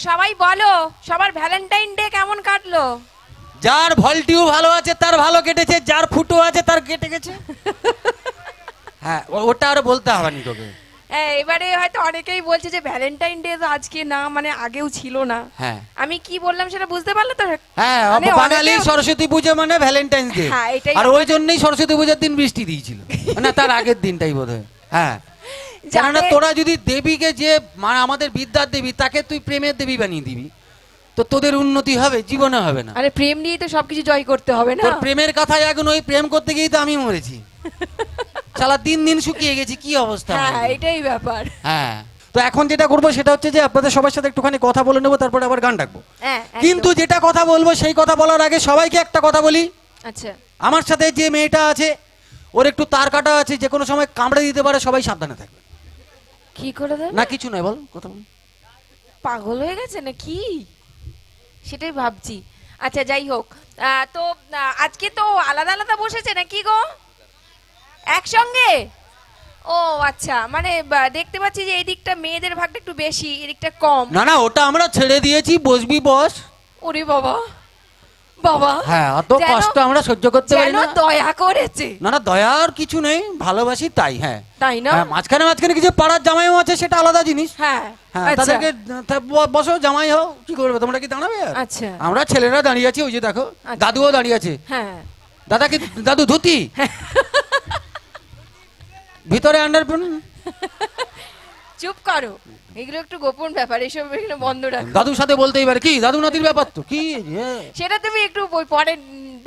সবাই বলো সবার ভ্যালেন্টাইন ডে কেমন কাটলো? যার ভলটিউ ভালো আছে তার ভালো কেটেছে, যার ফুটো আছে তার কেটে গেছে। হ্যাঁ, ওটা আর বলতে হবে না তোকে। এবারে হয়তো অনেকেই বলছে যে ভ্যালেন্টাইন ডে তো আজকে না, মানে আগেও ছিল না। হ্যাঁ, আমি কি বললাম সেটা বুঝতে পারলে তো? হ্যাঁ, বাঙালি সরস্বতী পুজো মানে ভ্যালেন্টাইন ডে। আর ওই জন্যই সরস্বতী পূজার দিন বৃষ্টি দিয়েছিল, না তার আগের দিনটাই বোধহয়। হ্যাঁ, জানা তোরা যদি দেবীকে, যে মানে আমাদের বিদ্যার দেবী, তাকে তুই প্রেমের দেবী বানিয়ে দিবি, তো তোদের উন্নতি হবে? জীবনে হবে না। আরে প্রেম নিয়ে তো সবকিছু জয় করতে হবে না? তোর প্রেমের কথাই এখন, ওই প্রেম করতে গিয়েই তো আমি মরেছি। শালা দিন দিন শুকিয়ে গেছি, কি অবস্থা। হ্যাঁ, এটাই ব্যাপার। হ্যাঁ, তো এখন যেটা করবো সেটা হচ্ছে যে আপনাদের সবার সাথে একটুখানি কথা বলে নেবো, তারপরে আবার গান ডাকবো। কিন্তু যেটা কথা বলবো সেই কথা বলার আগে সবাইকে একটা কথা বলি। আচ্ছা, আমার সাথে যে মেয়েটা আছে ওর একটু তার কাটা আছে, যে কোনো সময় কামড়ে দিতে পারে, সবাই সাবধানে থাকবে। কি করে দেবে? না কিছু নয়, বল কথা বল। পাগল হয়ে গেছে না কি, সেটাই ভাবছি। আচ্ছা যাই হোক, তো আজকে তো আলাদা আলাদা বসেছে নাকি গো একসঙ্গে? ও আচ্ছা, মানে দেখতে পাচ্ছি যে এই দিকটা মেয়েদের ভাগটা একটু বেশি, এদিকটা কম। না না, ওটা আমরা ছেড়ে দিয়েছি, বসবি বস। ওরে বাবা বাবা, হ্যাঁ, অত কষ্ট আমরা সহ্য করতে পারি না। দয়া করেছে। না না, দয়ার কিছু নেই, ভালোবাসি তাই। হ্যাঁ তাই না? মাঝখানে মাঝখানে কিছু পাড়ার জামাইও আছে, সেটা আলাদা জিনিস। হ্যাঁ, তাদেরকে বসো, জামাই হও, কি করবে, তোমরা কি দাঁড়াবে? আচ্ছা, আমরা ছেলেরা দাঁড়িয়ে আছি, ওই যে দেখো দাদুও দাঁড়িয়ে আছে। হ্যাঁ, দাদা কি, দাদু ধুতি, ভিতরে আন্ডার। চুপ করো, এগুলো একটু গোপন ব্যাপার, এসব এগুলো বন্ধ রাখো। দাদুর সাথে বলতেই পারে, কি দাদু নাতির ব্যাপার তো কি, সেটা তুমি একটু পরে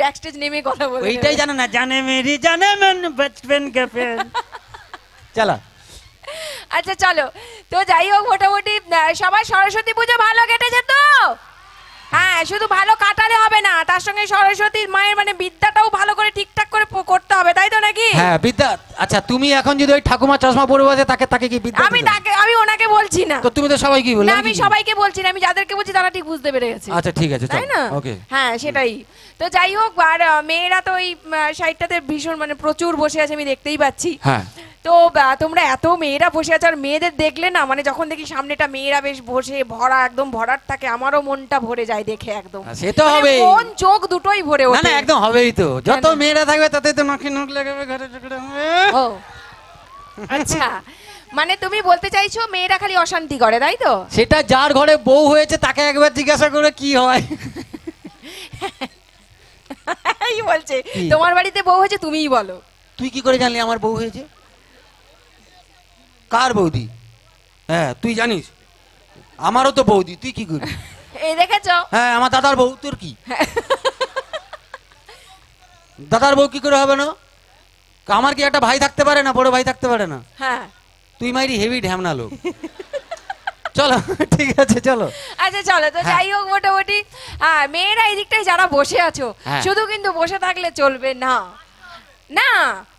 ব্যাকস্টেজ নেমে কথা বলবে। এইটাই জানে না, জানে মেরি জানে মন বচপন কা প্যার। চলো, আচ্ছা চলো, তো যাই হোক, মোটামুটি সবাই সরস্বতী পুজো ভালো কেটেছে তো? হ্যাঁ, শুধু ভালো কাটালে হবে না, তার সঙ্গে সরস্বতী মায়ের মানে বিদ্যাটাও ভালো করে ঠিকঠাক করে করতে হবে, তাই তো নাকি? হ্যাঁ, বিদ্যা। আচ্ছা, তুমি এখন যদি ওই ঠাকুমা চশমা পরে বসে তাকে কি বিদ্যা? আমি ওনাকে বলছি না। তো তুমি তো সবাই কি বললে? আমি সবাইকে বলছি না, আমি যাদেরকে বলছি তারা ঠিক বুঝতে পেরে গেছে। আচ্ছা ঠিক আছে, তাই না? ওকে, হ্যাঁ সেটাই। তো যাই হোক, আর মেয়েরা তো ওই সাইডটাতে ভীষণ মানে প্রচুর বসে আছে, আমি দেখতেই পাচ্ছি। হ্যাঁ, তো তোমরা এত মেয়েরা বসে আছে, আর মেয়েদের দেখলে না, মানে যখন দেখি সামনেটা মেয়েরা বেশ বসে ভরা, একদম ভরাট থাকে, আমারও মনটা ভরে যায় দেখে, একদম। সে তো হবে, মন চোখ দুটোই ভরে ওঠে। না না, একদম হবেই তো, যত মেয়েরা থাকবে তাতে তো নাকি নুক লাগাবে, ঘরে ঝগড়া হবে। ও আচ্ছা, মানে তুমি বলতে চাইছো মেয়েরা খালি অশান্তি করে, তাই তো? সেটা যার ঘরে বউ হয়েছে তাকে একবার জিজ্ঞাসা করে কি হয়। এই বলছে তোমার বাড়িতে বউ হয়েছে, তুমিই বলো। তুই কি করে জানলি আমার বউ হয়েছে? কার বৌদি? হ্যাঁ, তুই জানিস আমারও তো বৌদি, তুই কি করবি? এই দেখেছো? হ্যাঁ, আমার দাদার বউ, তোর কি? দাদার বউ কি করে হবে না? আমার কি একটা ভাই থাকতে পারে না, বড় ভাই থাকতে পারে না? হ্যাঁ, তুই মাইরি হেভি ঢ্যামনা লোক। চলো ঠিক আছে, চলো। আচ্ছা চলো, তো যাই হোক, মোটামুটি মেয়েরা এই দিকটায় যারা বসে আছো, শুধু কিন্তু বসে থাকলে চলবে না। না,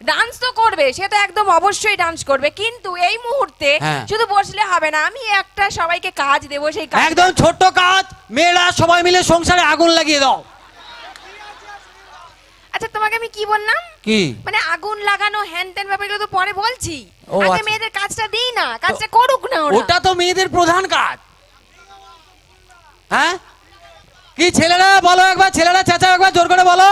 ডান্স তো করবে, সে তো একদম অবশ্যই ডান্স করবে, কিন্তু এই মুহূর্তে শুধু বসলে হবে না। আমি একটা সবাইকে কাজ দেবো, সেই কাজ একদম ছোট্ট কাজ, মেয়েরা সবাই মিলে সংসারে আগুন লাগিয়ে দাও। আচ্ছা, তোমাকে আমি কি বললাম? কি মানে আগুন লাগানো হ্যান ত্যান ব্যাপারগুলো তো পরে বলছি, আগে মেয়েদের কাজটা দিই না, কাজটা করুক না ওরা। ওটা তো মেয়েদের প্রধান কাজ। হ্যাঁ, কি ছেলেরা বলো একবার, ছেলেরা চেঁচাও একবার, জোর করে বলো।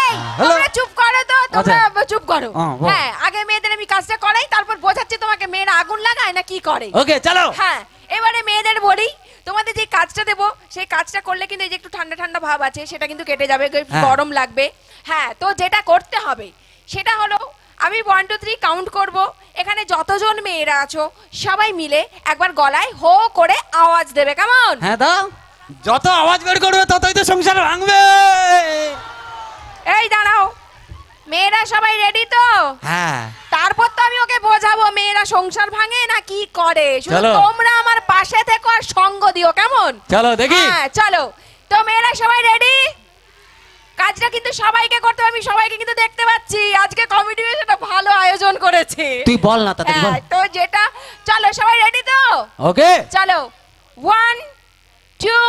এই তোমরা চুপ করো তো, তোমরা চুপ করো। হ্যাঁ, আগে মেয়েদের আমি কাজটা করাই, তারপর বোঝাচ্ছি তোমাকে মেয়েরা আগুন লাগায় না কি করে। ওকে চলো। হ্যাঁ, এবারে মেয়েদের বলি, তোমাদের যে কাজটা দেবো সেই কাজটা করলে কিন্তু এই যে একটু ঠান্ডা ঠান্ডা ভাব আছে সেটা কিন্তু কেটে যাবে, গরম লাগবে। হ্যাঁ, তো যেটা করতে হবে সেটা হলো, আমি 1 2 3 কাউন্ট করব, এখানে যতজন মেয়েরা আছো সবাই মিলে একবার গলায় হো করে আওয়াজ দেবে, কেমন? হ্যাঁ দাও, যত আওয়াজ বের করবে ততই তো সংসার ভাঙবে। এই দাঁড়াও, মেয়েরা সবাই রেডি তো? হ্যাঁ, তারপর তো আমি ওকে বোঝাবো মেয়েরা সংসার ভাঙে না কি করে। শুধু তোমরা আমার পাশে থেকো আর সঙ্গ দিও, কেমন? চলো দেখি। হ্যাঁ চলো, তো মেয়েরা সবাই রেডি? কাজটা কিন্তু সবাইকে করতে হবে, আমি সবাইকে কিন্তু দেখতে পাচ্ছি। আজকে কমিটি সেটা ভালো আয়োজন করেছে। তুই বল না তাতে বল। তো যেটা, চলো সবাই রেডি তো? ওকে চলো, 1 2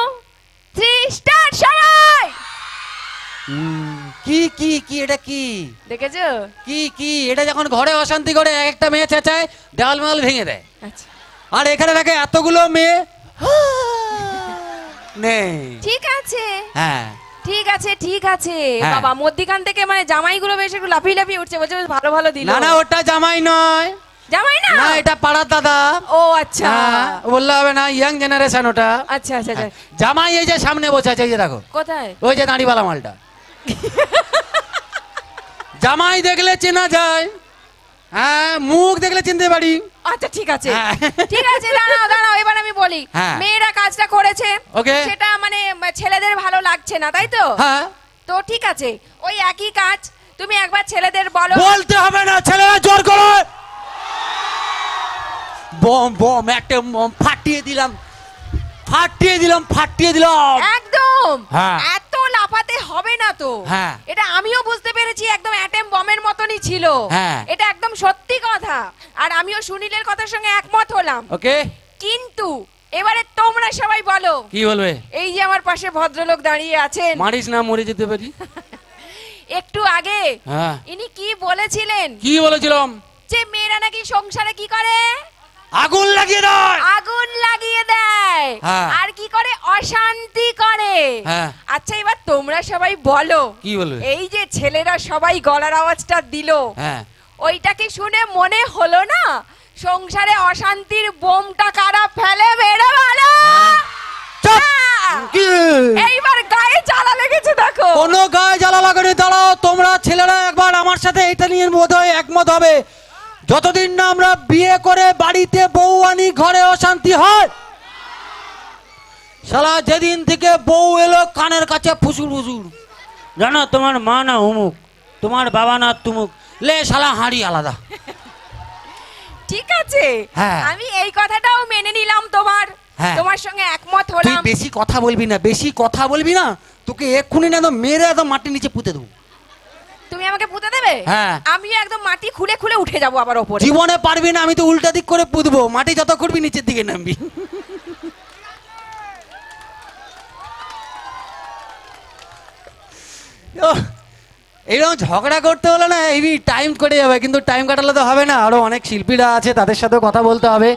3 স্টার্ট সবাই। কি কি কি এটা কি দেখেছো? কি কি এটা যখন ঘরে অশান্তি করে একটা মেয়ে চেঁচায়, দেওয়াল মাল ভেঙে দেয়। আচ্ছা, আর এখানে থাকে এতগুলো মেয়ে নেই। ঠিক আছে, হ্যাঁ ঠিক আছে, ঠিক আছে। হ্যাঁ। বাবা মধ্যিখান থেকে মানে জামাইগুলো বেশ একটু লাফিয়ে লাফিয়ে উঠছে, বলছে বেশ ভালো ভালো দিল। না না, ওটা জামাই নয়। জামাই না? না, এটা পাড়ার দাদা। ও আচ্ছা, বললে হবে না, ইয়াং জেনারেশন ওটা। আচ্ছা আচ্ছা আচ্ছা। জামাই এই যে সামনে বসে আছে, এই যে দেখো। কোথায়? ওই যে দাঁড়িওয়ালা মালটা। জামাই দেখলে চেনা যায়, হ্যাঁ, মুখ দেখলে চিনতে পারি। আচ্ছা ঠিক আছে, ঠিক আছে, দাঁড়াও দাঁড়াও, এবার আমি বলি। হ্যাঁ। মেয়েরা কাজটা করেছে, ওকে, সেটা মানে ছেলেদের ভালো লাগছে না, তাই তো? হ্যাঁ। তো ঠিক আছে, ওই একই কাজ তুমি একবার ছেলেদের বলো। বলতে হবে না, ছেলেরা জোর করে বম বম একটা বম ফাটিয়ে দিলাম, ফাটিয়ে দিলাম, ফাটিয়ে দিলাম। একদম হ্যাঁ। এত লাফাতে হবে না তো। হ্যাঁ। এটা আমিও বুঝতে পেরেছি, একদম অ্যাটেম বমের মতনই ছিল। হ্যাঁ। এটা একদম সত্যি কথা, আর আমিও সুনীলের কথার সঙ্গে একমত হলাম। ওকে, কিন্তু এবারে তোমরা সবাই বলো। কি বলবে? এই যে আমার পাশে ভদ্রলোক দাঁড়িয়ে আছেন, মারিস না, মরে যেতে পারি। একটু আগে হ্যাঁ। ইনি কি বলেছিলেন? কি বলেছিলাম? যে মেয়েরা নাকি সংসারে কি করে? আগুন লাগিয়ে দেয়। আগুন লাগিয়ে দেয়। হ্যাঁ। আর কি করে? অশান্তি করে। হ্যাঁ। আচ্ছা এবার তোমরা সবাই বলো, কি বলবে? এই যে ছেলেরা সবাই গলার আওয়াজটা দিল, হ্যাঁ, ওইটাকে শুনে মনে হলো না সংসারে অশান্তির বোমটা কারা ফেলে বেরো ভালো? চুপ! এইবার গায়ে জ্বালা লেগেছে দেখো। কোনো গায়ে জ্বালা লাগানি। দাঁড়াও, তোমরা ছেলেরা একবার আমার সাথে এটা নিয়ে বোধহয় একমত হবে, যতদিন না আমরা বিয়ে করে বাড়িতে বউ আনি ঘরে অশান্তি হয়। শালা যেদিন থেকে বউ এলো কানের কাছে ফুসুর ফুসুর, জানো তোমার মা না অমুক, তোমার বাবা না তুমুক, লে শালা হাঁড়ি আলাদা। ঠিক আছে, হ্যাঁ। আমি এই কথাটাও মেনে নিলাম তোমার, হ্যাঁ। তোমার সঙ্গে একমত তুই হলাম। বেশি কথা বলবি না, বেশি কথা বলবি না, তোকে এক্ষুনি না একদম মেরে একদম মাটির নিচে পুঁতে দেবো। তুমি আমাকে পুঁতে দেবে? হ্যাঁ। আমিও একদম মাটি খুঁড়ে খুঁড়ে উঠে যাবো আবার ওপরে। জীবনে পারবি না, আমি তো উল্টা দিক করে পুঁতবো, মাটি যত খুঁড়বি নিচের দিকে নামবি। এইরকম ঝগড়া করতে হলে না এই টাইম কেটে যাবে, কিন্তু টাইম কাটালে তো হবে না, আরো অনেক শিল্পীরা আছে, তাদের সাথেও কথা বলতে হবে।